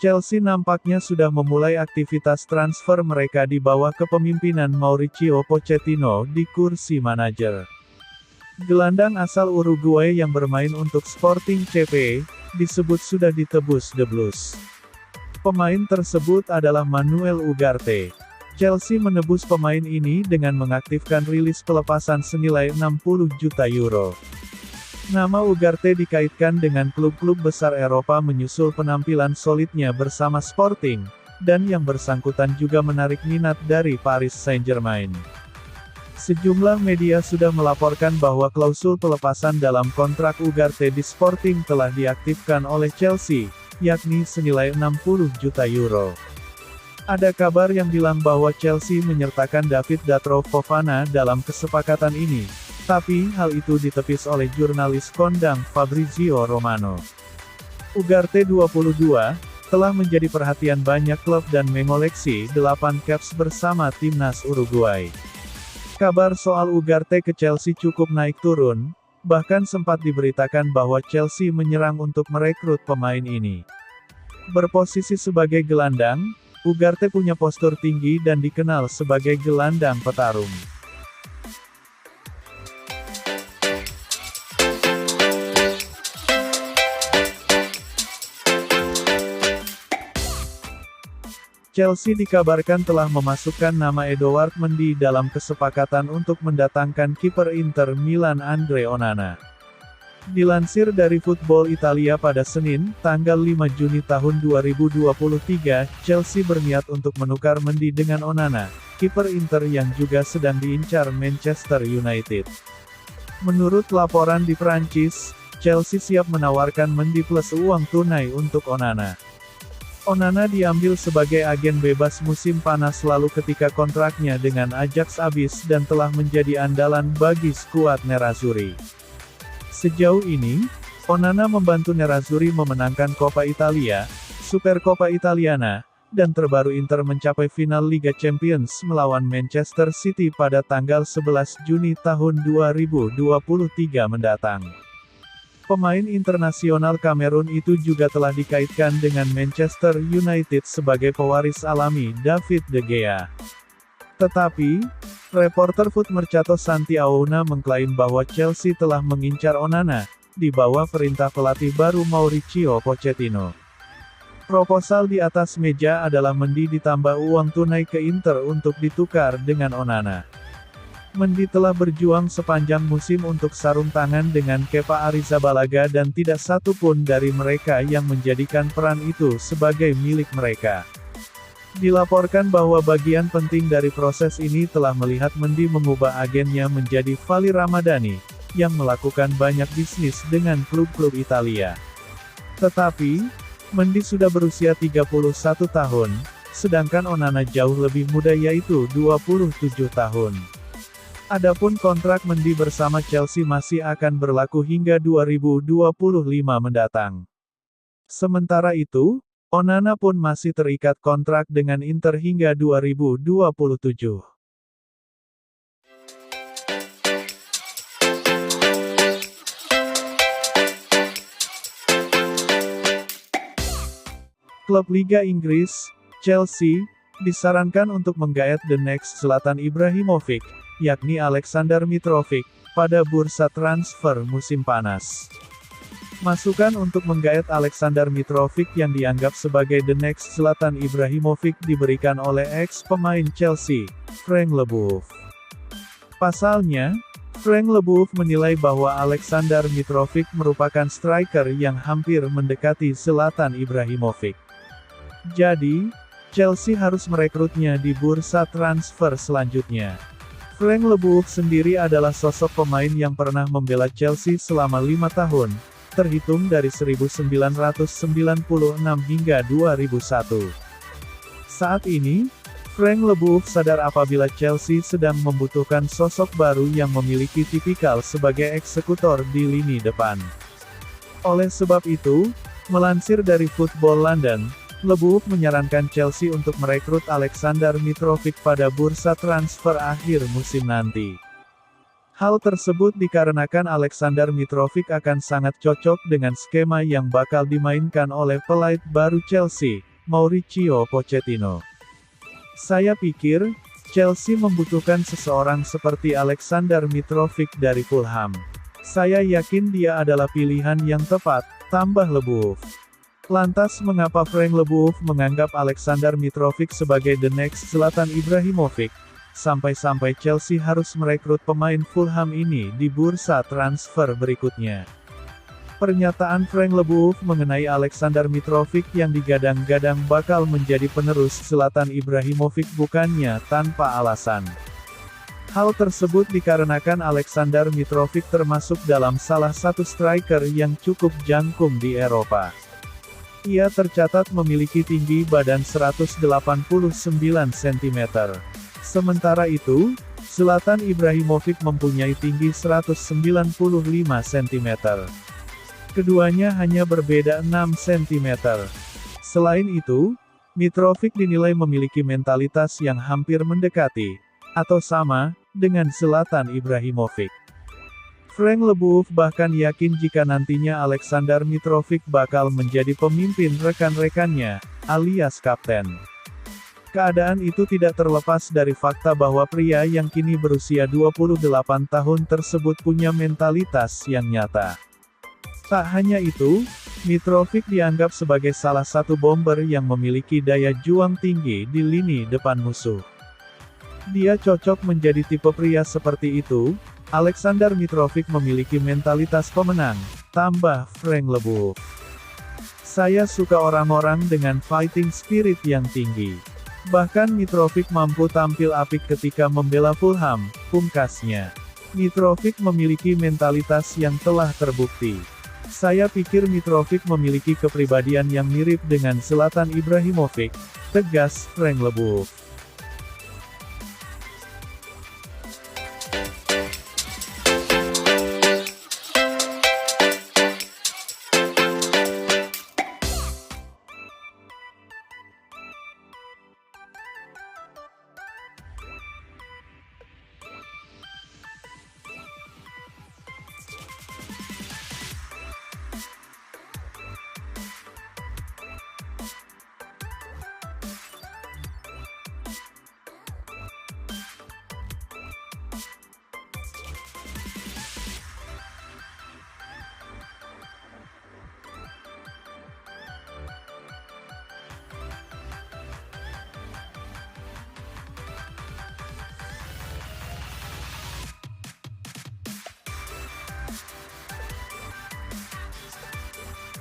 Chelsea nampaknya sudah memulai aktivitas transfer mereka di bawah kepemimpinan Mauricio Pochettino di kursi manajer. Gelandang asal Uruguay yang bermain untuk Sporting CP, disebut sudah ditebus The Blues. Pemain tersebut adalah Manuel Ugarte. Chelsea menebus pemain ini dengan mengaktifkan rilis pelepasan senilai 60 juta euro. Nama Ugarte dikaitkan dengan klub-klub besar Eropa menyusul penampilan solidnya bersama Sporting, dan yang bersangkutan juga menarik minat dari Paris Saint-Germain. Sejumlah media sudah melaporkan bahwa klausul pelepasan dalam kontrak Ugarte di Sporting telah diaktifkan oleh Chelsea, yakni senilai 60 juta euro. Ada kabar yang bilang bahwa Chelsea menyertakan David Datro Fofana dalam kesepakatan ini, tapi hal itu ditepis oleh jurnalis kondang Fabrizio Romano. Ugarte 22, telah menjadi perhatian banyak klub dan mengoleksi 8 caps bersama timnas Uruguay. Kabar soal Ugarte ke Chelsea cukup naik turun, bahkan sempat diberitakan bahwa Chelsea menyerang untuk merekrut pemain ini. Berposisi sebagai gelandang, Ugarte punya postur tinggi dan dikenal sebagai gelandang petarung. Chelsea dikabarkan telah memasukkan nama Edouard Mendy dalam kesepakatan untuk mendatangkan kiper Inter Milan Andre Onana. Dilansir dari Football Italia pada Senin, tanggal 5 Juni tahun 2023, Chelsea berniat untuk menukar Mendy dengan Onana, kiper Inter yang juga sedang diincar Manchester United. Menurut laporan di Prancis, Chelsea siap menawarkan Mendy plus uang tunai untuk Onana. Onana diambil sebagai agen bebas musim panas lalu ketika kontraknya dengan Ajax habis dan telah menjadi andalan bagi skuad Nerazzurri. Sejauh ini, Onana membantu Nerazzurri memenangkan Coppa Italia, Supercoppa Italiana, dan terbaru Inter mencapai final Liga Champions melawan Manchester City pada tanggal 11 Juni tahun 2023 mendatang. Pemain internasional Kamerun itu juga telah dikaitkan dengan Manchester United sebagai pewaris alami David De Gea. Tetapi, reporter Foot Mercato Santi Aouna mengklaim bahwa Chelsea telah mengincar Onana, di bawah perintah pelatih baru Mauricio Pochettino. Proposal di atas meja adalah Mendy ditambah uang tunai ke Inter untuk ditukar dengan Onana. Mendy telah berjuang sepanjang musim untuk sarung tangan dengan Kepa Arrizabalaga dan tidak satu pun dari mereka yang menjadikan peran itu sebagai milik mereka. Dilaporkan bahwa bagian penting dari proses ini telah melihat Mendy mengubah agennya menjadi Vali Ramadani, yang melakukan banyak bisnis dengan klub-klub Italia. Tetapi, Mendy sudah berusia 31 tahun, sedangkan Onana jauh lebih muda yaitu 27 tahun. Adapun kontrak Mendy bersama Chelsea masih akan berlaku hingga 2025 mendatang. Sementara itu, Onana pun masih terikat kontrak dengan Inter hingga 2027. Klub Liga Inggris, Chelsea, disarankan untuk menggaet the next Zlatan Ibrahimovic, yakni Aleksandar Mitrovic, pada bursa transfer musim panas. Masukan untuk menggaet Aleksandar Mitrovic yang dianggap sebagai the next Zlatan Ibrahimovic diberikan oleh ex-pemain Chelsea, Frank Leboeuf. Pasalnya, Frank Leboeuf menilai bahwa Aleksandar Mitrovic merupakan striker yang hampir mendekati Zlatan Ibrahimovic. Jadi, Chelsea harus merekrutnya di bursa transfer selanjutnya. Frank Leboeuf sendiri adalah sosok pemain yang pernah membela Chelsea selama 5 tahun, terhitung dari 1996 hingga 2001. Saat ini, Frank Leboeuf sadar apabila Chelsea sedang membutuhkan sosok baru yang memiliki tipikal sebagai eksekutor di lini depan. Oleh sebab itu, melansir dari Football London, Leboeuf menyarankan Chelsea untuk merekrut Aleksandar Mitrovic pada bursa transfer akhir musim nanti. Hal tersebut dikarenakan Aleksandar Mitrovic akan sangat cocok dengan skema yang bakal dimainkan oleh pelaut baru Chelsea, Mauricio Pochettino. Saya pikir, Chelsea membutuhkan seseorang seperti Alexander Mitrovic dari Fulham. Saya yakin dia adalah pilihan yang tepat, tambah Leboeuf. Lantas mengapa Frank Leboeuf menganggap Alexander Mitrovic sebagai the next Zlatan Ibrahimovic? Sampai-sampai Chelsea harus merekrut pemain Fulham ini di bursa transfer berikutnya. Pernyataan Frank Leboeuf mengenai Alexander Mitrovic yang digadang-gadang bakal menjadi penerus Zlatan Ibrahimovic bukannya tanpa alasan. Hal tersebut dikarenakan Alexander Mitrovic termasuk dalam salah satu striker yang cukup jangkung di Eropa. Ia tercatat memiliki tinggi badan 189 cm. Sementara itu, Zlatan Ibrahimovic mempunyai tinggi 195 cm. Keduanya hanya berbeda 6 cm. Selain itu, Mitrovic dinilai memiliki mentalitas yang hampir mendekati, atau sama, dengan Zlatan Ibrahimovic. Frank Leboeuf bahkan yakin jika nantinya Alexander Mitrovic bakal menjadi pemimpin rekan-rekannya, alias kapten. Keadaan itu tidak terlepas dari fakta bahwa pria yang kini berusia 28 tahun tersebut punya mentalitas yang nyata. Tak hanya itu, Mitrovic dianggap sebagai salah satu bomber yang memiliki daya juang tinggi di lini depan musuh. Dia cocok menjadi tipe pria seperti itu. Alexander Mitrovic memiliki mentalitas pemenang, tambah Frank Leboeuf. Saya suka orang-orang dengan fighting spirit yang tinggi. Bahkan Mitrovic mampu tampil apik ketika membela Fulham, pungkasnya. Mitrovic memiliki mentalitas yang telah terbukti. Saya pikir Mitrovic memiliki kepribadian yang mirip dengan Zlatan Ibrahimovic, tegas Frank Leboeuf.